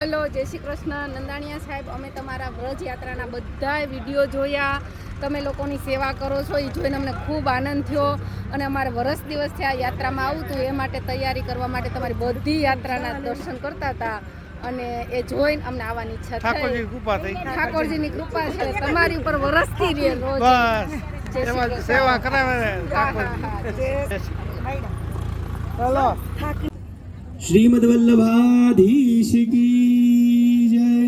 Hello, જય શ્રી કૃષ્ણ. નંદાણીયા સાહેબ, અમે તમારા વ્રજ યાત્રાના બધા વિડીયો જોયા. તમે લોકોની સેવા કરો છો એ જોઈને અમને ખૂબ આનંદ થયો અને અમારે વરસ દિવસથી આ યાત્રામાં આવતું એ માટે તૈયારી કરવા માટે તમારી બધી યાત્રાના દર્શન કરતા હતા અને એ જોઈને અમને આવવાની ઈચ્છા થઈ. ઠાકોરજીની કૃપા છે તમારી ઉપર વરસથી રહે રોજ. સેવા કરાવે. श्रीमद् वल्लभाधीश की जय।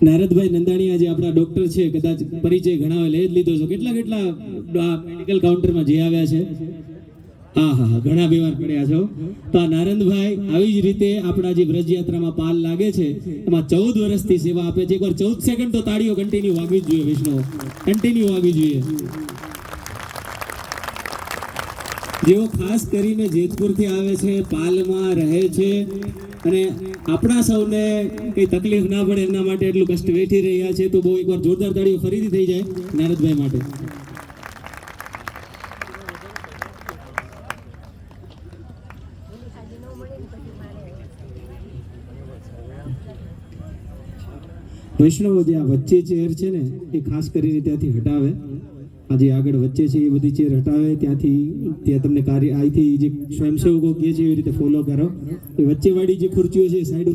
નારદભાઈ નંદાણીયા જે આપણા ડોક્ટર છે, કદાચ પરિચય ઘણા લઈ જ લીધો છે. કેટલા મેડિકલ કાઉન્ટરમાં જે આવ્યા છે, હા ઘણા બીમાર પડ્યા છો. તો આ નારદભાઈ આવી જ રીતે આપણા જે વ્રજ યાત્રામાં પાલ લાગે છે એમાં 14 વર્ષથી સેવા આપે છે. એકવાર 14 સેકન્ડ તો તાળીઓ કન્ટિન્યુ વાગવી જ જોઈએ. વિષ્ણુ કન્ટિન્યુ વાગવી જોઈએ. જેઓ ખાસ કરીને જેતપુરથી આવે છે, પાલમાં રહે છે અને આપણા સૌને કઈ તકલીફ ના પડે એમના માટે એટલું કષ્ટ વેઠી રહ્યા છે. તો બહુ એકવાર જોરદાર તાળીઓ ફરીથી થઈ જાય નારદભાઈ માટે. વૈષ્ણવો જે આ વચ્ચે ચેર છે ને એ ખાસ કરીને ત્યાંથી હટાવે. આજે આગળ વચ્ચે છે એ બધી ચેર હટાવે. ત્યાં તમને કાર્ય અહીંથી જે સ્વયંસેવકો કહે છે એવી રીતે ફોલો કરો. એ વચ્ચેવાળી જે ખુરચીઓ છે એ સાઈડ